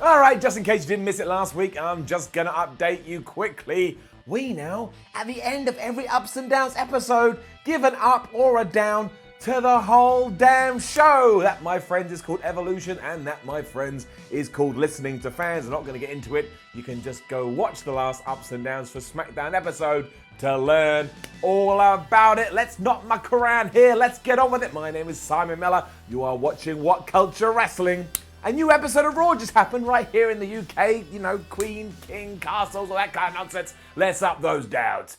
Alright, just in case you didn't miss it last week, I'm just gonna update you quickly. We now, at the end of every Ups and Downs episode, give an up or a down to the whole damn show. That, my friends, is called evolution, and that, my friends, is called listening to fans. I'm not going to get into it. You can just go watch the last Ups and Downs for SmackDown episode to learn all about it. Let's not muck around here. Let's get on with it. My name is Simon Miller. You are watching WhatCulture Wrestling. A new episode of Raw just happened right here in the UK. You know, Queen, King, castles, all that kind of nonsense. Let's up those downs.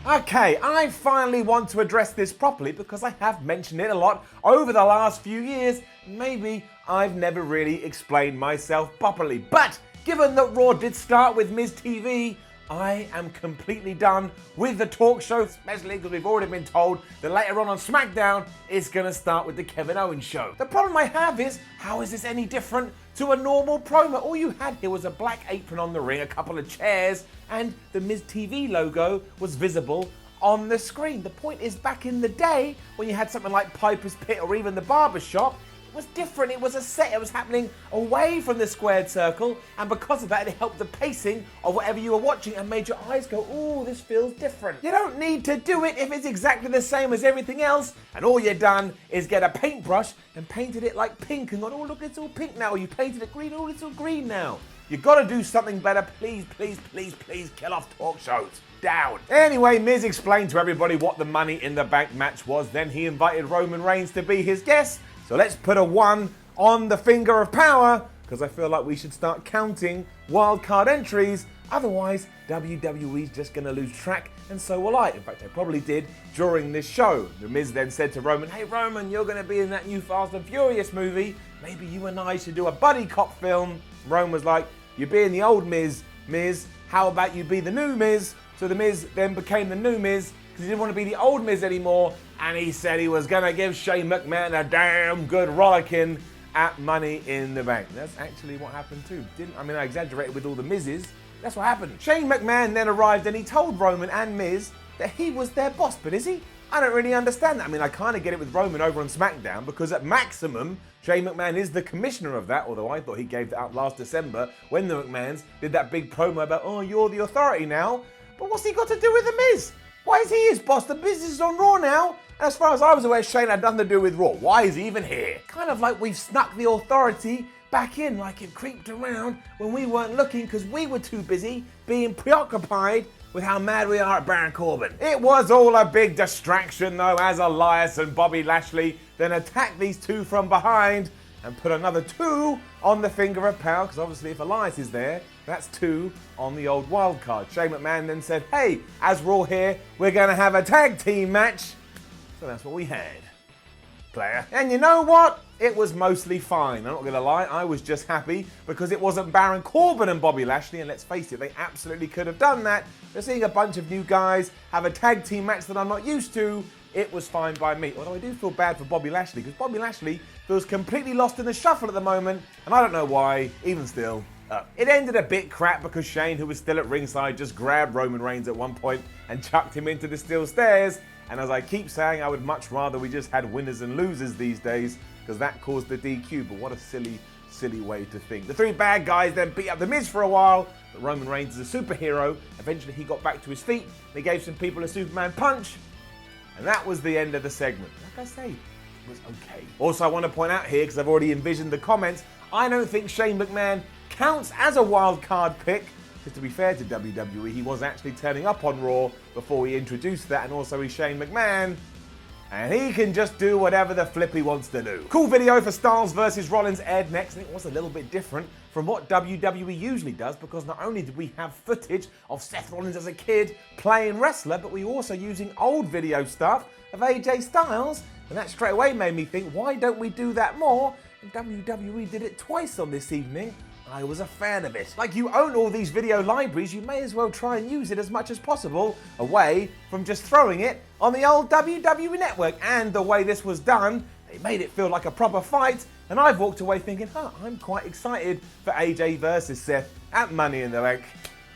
Okay, I finally want to address this properly because I have mentioned it a lot over the last few years. Maybe I've never really explained myself properly. But given that Raw did start with Miz TV, I am completely done with the talk show, especially because we've already been told that later on SmackDown it's going to start with the Kevin Owens show. The problem I have is, how is this any different to a normal promo? All you had here was a black apron on the ring, a couple of chairs, and the Miz TV logo was visible on the screen. The point is, back in the day, when you had something like Piper's Pit or even the Barber Shop, it was different. It was a set. It was happening away from the squared circle, and because of that, it helped the pacing of whatever you were watching and made your eyes go, ooh, this feels different. You don't need to do it if it's exactly the same as everything else, and all you've done is get a paintbrush and painted it like pink and gone, oh, look, it's all pink now. Or you painted it green, oh, it's all green now. You've got to do something better. Please, please, please, please kill off talk shows. Down. Anyway, Miz explained to everybody what the Money in the Bank match was. Then he invited Roman Reigns to be his guest. So let's put a 1 on the finger of power, because I feel like we should start counting wildcard entries. Otherwise, WWE's just going to lose track, and so will I. In fact, I probably did during this show. The Miz then said to Roman, hey Roman, you're going to be in that new Fast and Furious movie. Maybe you and I should do a buddy cop film. Roman was like, you're being the old Miz. Miz, how about you be the new Miz? So the Miz then became the new Miz because he didn't want to be the old Miz anymore, and he said he was going to give Shane McMahon a damn good rollicking at Money in the Bank. That's actually what happened too. I exaggerated with all the Miz's. That's what happened. Shane McMahon then arrived and he told Roman and Miz that he was their boss, but is he? I don't really understand that. I kind of get it with Roman over on SmackDown because at maximum, Shane McMahon is the commissioner of that, although I thought he gave that up last December when the McMahons did that big promo about, oh, you're the authority now. But what's he got to do with The Miz? Why is he his boss? The business is on Raw now. And as far as I was aware, Shane had nothing to do with Raw. Why is he even here? Kind of like we've snuck the authority back in, like it creeped around when we weren't looking because we were too busy being preoccupied with how mad we are at Baron Corbin. It was all a big distraction though, as Elias and Bobby Lashley then attacked these two from behind and put another 2 on the finger of power, because obviously if Elias is there, that's 2 on the old wild card. Shane McMahon then said, hey, as we're all here, we're going to have a tag team match. So that's what we had, player. And you know what? It was mostly fine. I'm not going to lie, I was just happy because it wasn't Baron Corbin and Bobby Lashley, and let's face it, they absolutely could have done that. But seeing a bunch of new guys have a tag team match that I'm not used to, it was fine by me. Although I do feel bad for Bobby Lashley, because Bobby Lashley feels completely lost in the shuffle at the moment, and I don't know why, even still. It ended a bit crap because Shane, who was still at ringside, just grabbed Roman Reigns at one point and chucked him into the steel stairs. And as I keep saying, I would much rather we just had winners and losers these days, because that caused the DQ. But what a silly, silly way to think. The 3 bad guys then beat up The Miz for a while, but Roman Reigns is a superhero. Eventually he got back to his feet, they gave some people a Superman punch, and that was the end of the segment. Like I say, it was okay. Also, I want to point out here, because I've already envisioned the comments, I don't think Shane McMahon counts as a wild card pick. Because to be fair to WWE, he was actually turning up on Raw before he introduced that, and also he's Shane McMahon, and he can just do whatever the flip he wants to do. Cool video for Styles versus Rollins aired next, and it was a little bit different from what WWE usually does, because not only did we have footage of Seth Rollins as a kid playing wrestler, but we were also using old video stuff of AJ Styles, and that straight away made me think, why don't we do that more? And WWE did it twice on this evening. I was a fan of it. Like, you own all these video libraries, you may as well try and use it as much as possible, away from just throwing it on the old WWE network. And the way this was done, they made it feel like a proper fight, And I've walked away thinking, I'm quite excited for AJ versus Seth at Money in the Bank.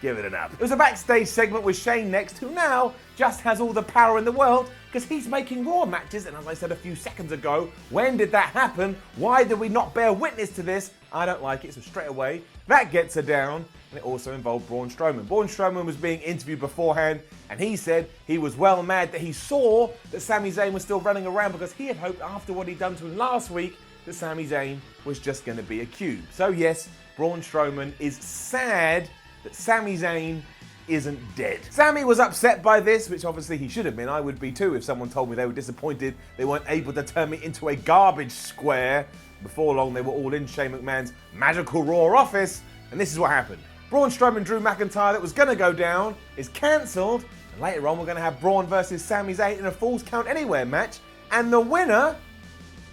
Give it an up. It was a backstage segment with Shane next, who now just has all the power in the world because he's making Raw matches. And as I said a few seconds ago, when did that happen? Why did we not bear witness to this? I don't like it, so straight away, that gets her down. And it also involved Braun Strowman. Braun Strowman was being interviewed beforehand, and he said he was well mad that he saw that Sami Zayn was still running around because he had hoped after what he'd done to him last week that Sami Zayn was just going to be a cube. So yes, Braun Strowman is sad that Sami Zayn isn't dead. Sami was upset by this, which obviously he should have been. I would be too if someone told me they were disappointed they weren't able to turn me into a garbage square. Before long, they were all in Shane McMahon's magical Raw office, and this is what happened. Braun Strowman Drew McIntyre that was going to go down is cancelled, and later on we're going to have Braun versus Sami Zayn in a Falls Count Anywhere match, and the winner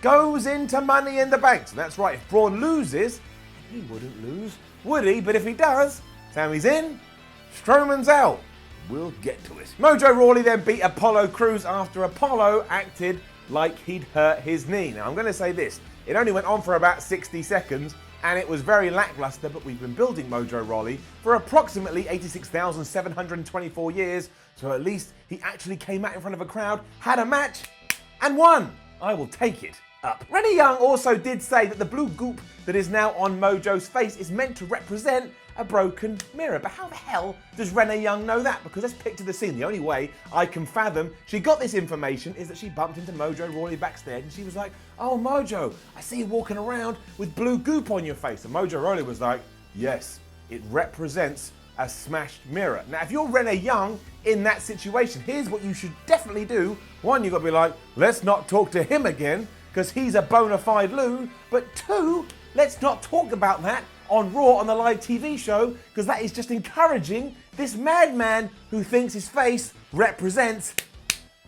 goes into Money in the Bank. So that's right, if Braun loses, he wouldn't lose, would he? But if he does, Sami's in, Strowman's out. We'll get to it. Mojo Rawley then beat Apollo Crews after Apollo acted like he'd hurt his knee. Now I'm going to say this, it only went on for about 60 seconds and it was very lackluster, but we've been building Mojo Rawley for approximately 86,724 years, so at least he actually came out in front of a crowd, had a match, and won. I will take it up. Renee Young also did say that the blue goop that is now on Mojo's face is meant to represent a broken mirror. But how the hell does Renee Young know that? Because let's picture the scene. The only way I can fathom she got this information is that she bumped into Mojo Rawley backstage and she was like, "Oh Mojo, I see you walking around with blue goop on your face." And Mojo Rawley was like, "Yes, it represents a smashed mirror." Now, if you're Renee Young in that situation, here's what you should definitely do. One, you've got to be like, let's not talk to him again because he's a bona fide loon. But two, let's not talk about that on Raw on the live TV show because that is just encouraging this madman who thinks his face represents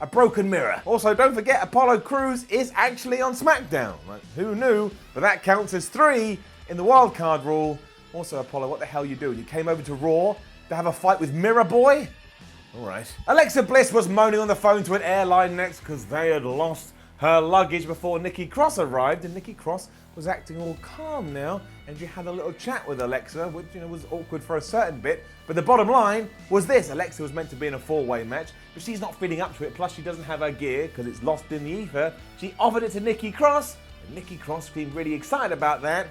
a broken mirror. Also, don't forget Apollo Crews is actually on SmackDown. Like, who knew? But that counts as 3 in the wildcard rule. Also, Apollo, what the hell are you doing? You came over to Raw to have a fight with Mirror Boy? All right. Alexa Bliss was moaning on the phone to an airline next because they had lost her luggage before Nikki Cross arrived, and Nikki Cross was acting all calm now, and she had a little chat with Alexa, which was awkward for a certain bit. But the bottom line was this: Alexa was meant to be in a 4-way match, but she's not feeling up to it. Plus, she doesn't have her gear because it's lost in the ether. She offered it to Nikki Cross, and Nikki Cross seemed really excited about that.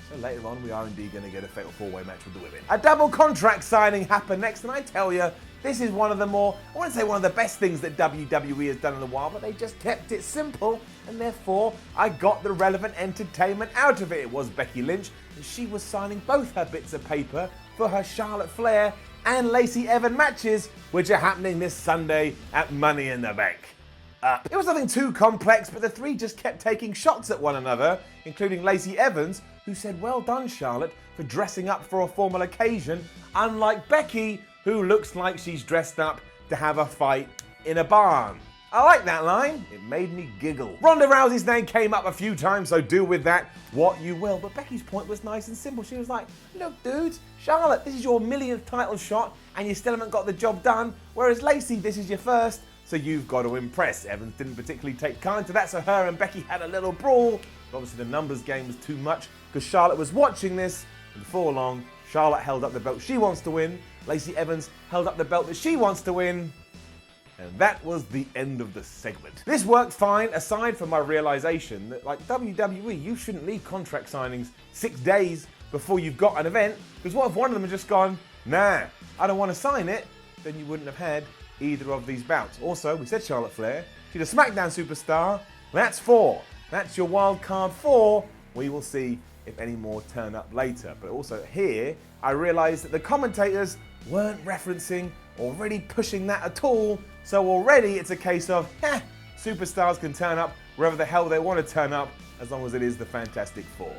So later on, we are indeed going to get a fatal 4-way match with the women. A double contract signing happened next, and I tell you, this is one of the more, I want to say one of the best things that WWE has done in a while, but they just kept it simple, and therefore I got the relevant entertainment out of it. It was Becky Lynch, and she was signing both her bits of paper for her Charlotte Flair and Lacey Evans matches, which are happening this Sunday at Money in the Bank. It was nothing too complex, but the three just kept taking shots at one another, including Lacey Evans, who said, "Well done, Charlotte, for dressing up for a formal occasion," unlike Becky, who looks like she's dressed up to have a fight in a barn. I like that line. It made me giggle. Ronda Rousey's name came up a few times, so do with that what you will. But Becky's point was nice and simple. She was like, "Look, dudes, Charlotte, this is your millionth title shot, and you still haven't got the job done. Whereas Lacey, this is your first, so you've got to impress." Evans didn't particularly take kind to that, so her and Becky had a little brawl. But obviously the numbers game was too much because Charlotte was watching this, and before long, Charlotte held up the belt she wants to win. Lacey Evans held up the belt that she wants to win. And that was the end of the segment. This worked fine, aside from my realization that, like WWE, you shouldn't leave contract signings 6 days before you've got an event, because what if one of them had just gone, "Nah, I don't want to sign it," then you wouldn't have had either of these bouts. Also, we said Charlotte Flair, she's a SmackDown superstar. That's 4. That's your wild card 4. We will see if any more turn up later. But also here, I realized that the commentators weren't referencing or really pushing that at all. So already it's a case of, superstars can turn up wherever the hell they want to turn up, as long as it is the Fantastic Four.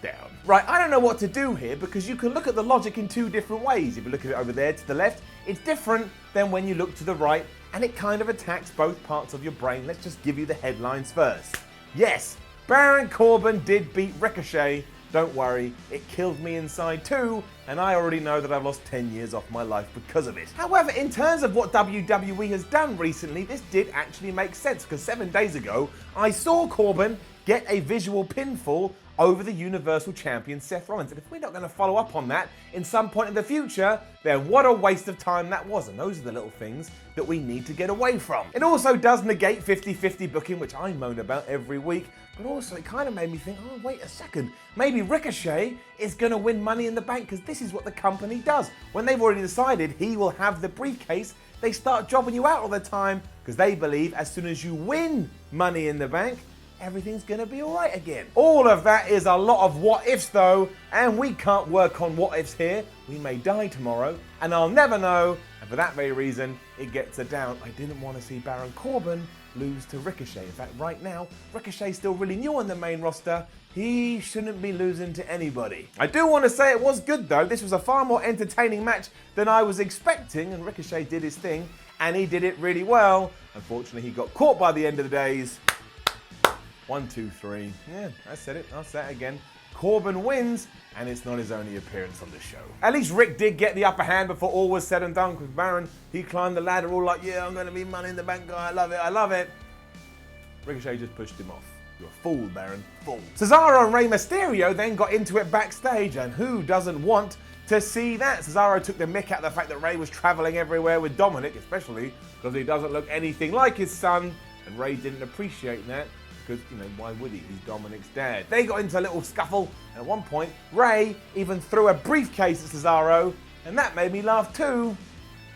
Down. Right, I don't know what to do here because you can look at the logic in 2 different ways. If you look at it over there to the left, it's different than when you look to the right, and it kind of attacks both parts of your brain. Let's just give you the headlines first. Yes, Baron Corbin did beat Ricochet. Don't worry, it killed me inside too, and I already know that I've lost 10 years off my life because of it. However, in terms of what WWE has done recently, this did actually make sense, because 7 days ago, I saw Corbin get a visual pinfall over the Universal Champion Seth Rollins. And if we're not going to follow up on that in some point in the future, then what a waste of time that was. And those are the little things that we need to get away from. It also does negate 50-50 booking, which I moan about every week, but also it kind of made me think, oh, wait a second, maybe Ricochet is going to win Money in the Bank, because this is what the company does. When they've already decided he will have the briefcase, they start jobbing you out all the time, because they believe as soon as you win Money in the Bank, everything's going to be all right again. All of that is a lot of what ifs though, and we can't work on what ifs here. We may die tomorrow, and I'll never know, and for that very reason, it gets a down. I didn't want to see Baron Corbin lose to Ricochet. In fact, right now, Ricochet's still really new on the main roster. He shouldn't be losing to anybody. I do want to say it was good though. This was a far more entertaining match than I was expecting, and Ricochet did his thing, and he did it really well. Unfortunately, he got caught by the end of the days. 1, 2, 3. Yeah, I said it. I'll say it again. Corbin wins, and it's not his only appearance on the show. At least Rick did get the upper hand before all was said and done, because Baron, he climbed the ladder all like, yeah, I'm going to be Money in the Bank guy. I love it. I love it. Ricochet just pushed him off. You're a fool, Baron. Fool. Cesaro and Rey Mysterio then got into it backstage, and who doesn't want to see that? Cesaro took the mick out of the fact that Rey was traveling everywhere with Dominic, especially because he doesn't look anything like his son, and Rey didn't appreciate that. Because, you know, why would he? He's Dominic's dad. They got into a little scuffle, and at one point, Rey even threw a briefcase at Cesaro, and that made me laugh too.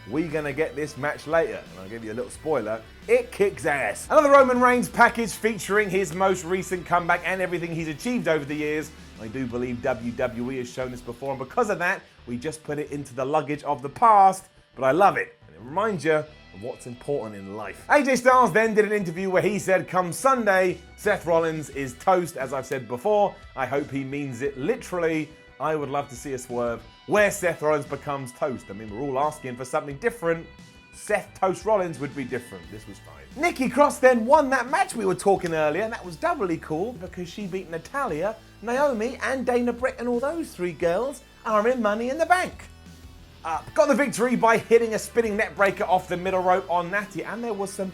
We're gonna get this match later, and I'll give you a little spoiler. It kicks ass. Another Roman Reigns package featuring his most recent comeback and everything he's achieved over the years. I do believe WWE has shown this before, and because of that, we just put it into the luggage of the past, but I love it. And it reminds you of what's important in life. AJ Styles then did an interview where he said, come Sunday, Seth Rollins is toast. As I've said before, I hope he means it literally. I would love to see a swerve where Seth Rollins becomes toast. I mean, we're all asking for something different. Seth Toast Rollins would be different. This was fine. Nikki Cross then won that match we were talking earlier, and that was doubly cool because she beat Natalya, Naomi, and Dana Brooke, and all those three girls are in Money in the Bank. Got the victory by hitting a spinning net breaker off the middle rope on Natty, and there was some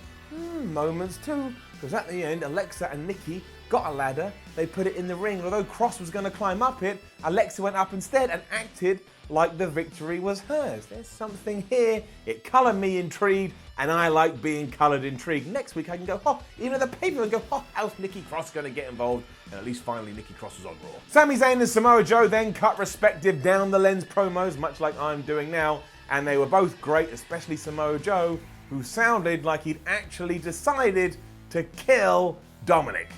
moments too, because at the end, Alexa and Nikki got a ladder, they put it in the ring, and although Cross was going to climb up it, Alexa went up instead and acted like the victory was hers. There's something here, it coloured me intrigued, and I like being coloured intrigued. Next week I can go, oh, even at the paper and go, oh, how's Nikki Cross going to get involved? And at least finally Nikki Cross was on Raw. Sami Zayn and Samoa Joe then cut respective down the lens promos, much like I'm doing now, and they were both great, especially Samoa Joe, who sounded like he'd actually decided to kill Dominic.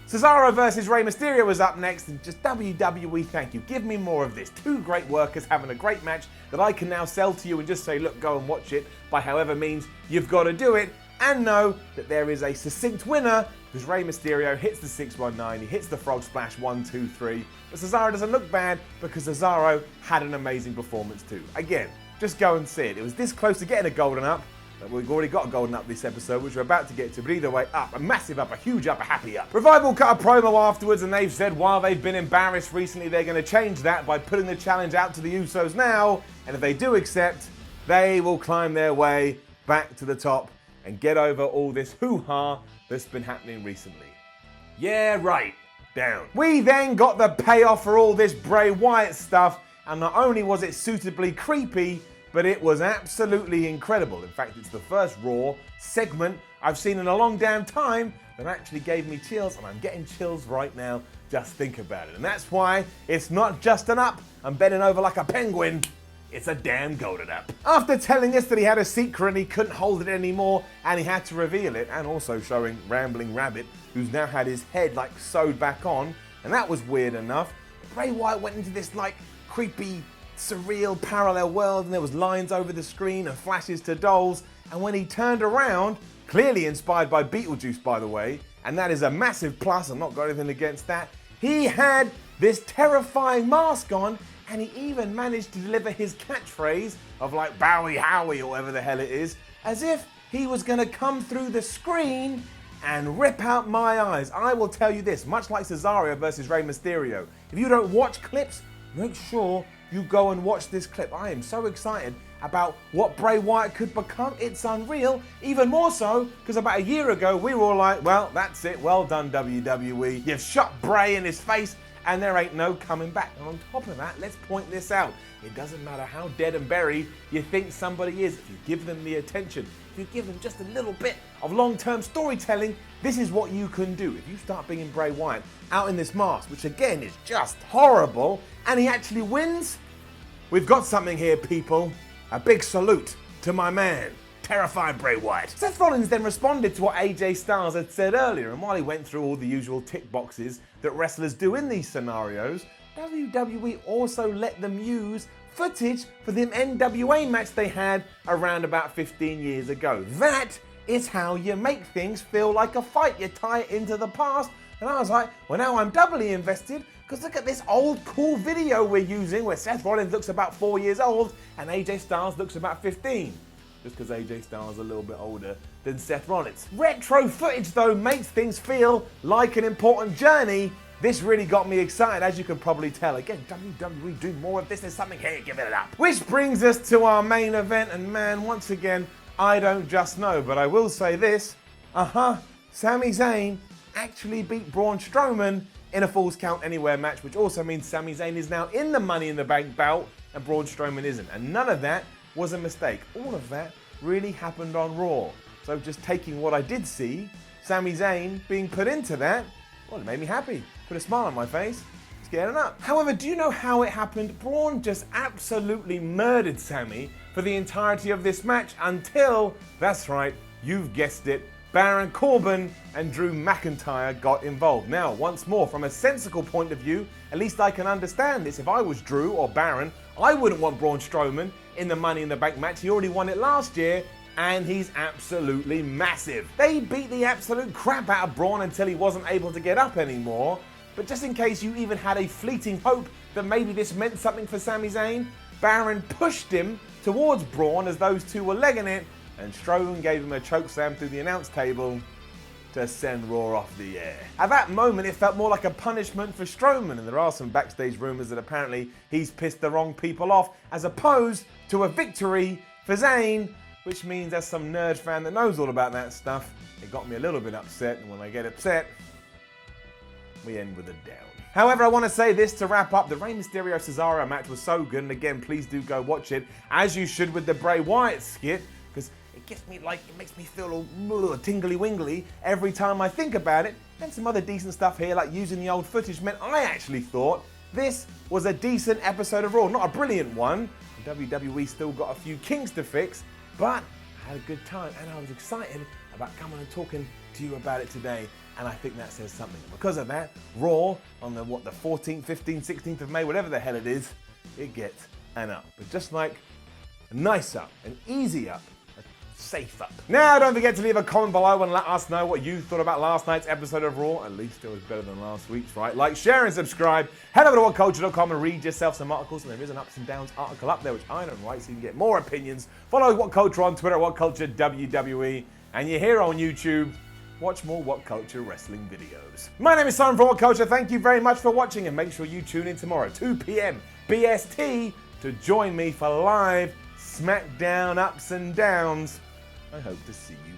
Cesaro versus Rey Mysterio was up next, and just WWE, thank you. Give me more of this. Two great workers having a great match that I can now sell to you and just say, look, go and watch it by however means you've got to do it, and know that there is a succinct winner because Rey Mysterio hits the 619, he hits the frog splash 1, 2, 3, but Cesaro doesn't look bad because Cesaro had an amazing performance too. Again, just go and see it. It was this close to getting a golden up. We've already got a golden up this episode, which we're about to get to, but either way, up, a massive up, a huge up, a happy up. Revival cut a promo afterwards, and they've said while they've been embarrassed recently, they're going to change that by putting the challenge out to the Usos now, and if they do accept, they will climb their way back to the top and get over all this hoo-ha that's been happening recently. Yeah, right, down. We then got the payoff for all this Bray Wyatt stuff, and not only was it suitably creepy, but it was absolutely incredible. In fact, it's the first Raw segment I've seen in a long damn time that actually gave me chills, and I'm getting chills right now. Just think about it. And that's why it's not just an up. I'm bending over like a penguin. It's a damn golden up. After telling us that he had a secret and he couldn't hold it anymore, and he had to reveal it, and also showing Rambling Rabbit, who's now had his head like sewed back on, and that was weird enough, Bray Wyatt went into this like creepy, surreal parallel world, and there was lines over the screen and flashes to dolls, and when he turned around, clearly inspired by Beetlejuice by the way, and that is a massive plus, I'm not got anything against that, he had this terrifying mask on, and he even managed to deliver his catchphrase of like Bowie Howie or whatever the hell it is, as if he was going to come through the screen and rip out my eyes. I will tell you this, much like Cesaro versus Rey Mysterio, if you don't watch clips, make sure you go and watch this clip. I am so excited, about what Bray Wyatt could become. It's unreal. Even more so because about a year ago we were all like, well, that's it. Well done, WWE. You've shot Bray in his face and there ain't no coming back. And on top of that, let's point this out. It doesn't matter how dead and buried you think somebody is. If you give them the attention, if you give them just a little bit of long-term storytelling, this is what you can do. If you start bringing Bray Wyatt out in this mask, which again is just horrible, and he actually wins, we've got something here, people. A big salute to my man, terrified Bray Wyatt. Seth Rollins then responded to what AJ Styles had said earlier, and while he went through all the usual tick boxes that wrestlers do in these scenarios, WWE also let them use footage for the NWA match they had around about 15 years ago. That is how you make things feel like a fight. You tie it into the past. And I was like, well, now I'm doubly invested because look at this old cool video we're using where Seth Rollins looks about 4 years old and AJ Styles looks about 15. Just because AJ Styles is a little bit older than Seth Rollins. Retro footage though makes things feel like an important journey. This really got me excited, as you can probably tell. Again, WWE, do more of this. There's something here, give it up. Which brings us to our main event, and man, once again, I don't just know, but I will say this. Sami Zayn actually beat Braun Strowman in a Falls Count Anywhere match, which also means Sami Zayn is now in the Money in the Bank bout, and Braun Strowman isn't. And none of that was a mistake. All of that really happened on Raw. So just taking what I did see, Sami Zayn being put into that, well, it made me happy. Put a smile on my face. It's getting up. However, do you know how it happened? Braun just absolutely murdered Sami for the entirety of this match until, that's right, you've guessed it, Baron Corbin and Drew McIntyre got involved. Now, once more, from a sensical point of view, at least I can understand this. If I was Drew or Baron, I wouldn't want Braun Strowman in the Money in the Bank match. He already won it last year, and he's absolutely massive. They beat the absolute crap out of Braun until he wasn't able to get up anymore. But just in case you even had a fleeting hope that maybe this meant something for Sami Zayn, Baron pushed him towards Braun as those two were legging it, and Strowman gave him a chokeslam through the announce table to send Raw off the air. At that moment, it felt more like a punishment for Strowman, and there are some backstage rumors that apparently he's pissed the wrong people off, as opposed to a victory for Zayn, which means as some nerd fan that knows all about that stuff, it got me a little bit upset, and when I get upset, we end with a down. However, I want to say this to wrap up. The Rey Mysterio Cesaro match was so good, and again, please do go watch it, as you should with the Bray Wyatt skit, because it makes me feel all tingly wingly every time I think about it. And some other decent stuff here, like using the old footage, meant I actually thought this was a decent episode of Raw. Not a brilliant one. WWE still got a few kinks to fix, but I had a good time and I was excited about coming and talking to you about it today. And I think that says something. Because of that, Raw on the 14th, 15th, 16th of May, whatever the hell it is, it gets an up. But just like a nice up, an easy up, safe up. Now, don't forget to leave a comment below and let us know what you thought about last night's episode of Raw. At least it was better than last week's, right? Like, share, and subscribe. Head over to WhatCulture.com and read yourself some articles. And there is an Ups and Downs article up there, which I don't write, so you can get more opinions. Follow WhatCulture on Twitter, WhatCulture WWE. And you're here on YouTube. Watch more WhatCulture wrestling videos. My name is Simon from WhatCulture. Thank you very much for watching, and make sure you tune in tomorrow, 2 p.m. BST, to join me for live SmackDown Ups and Downs. I hope to see you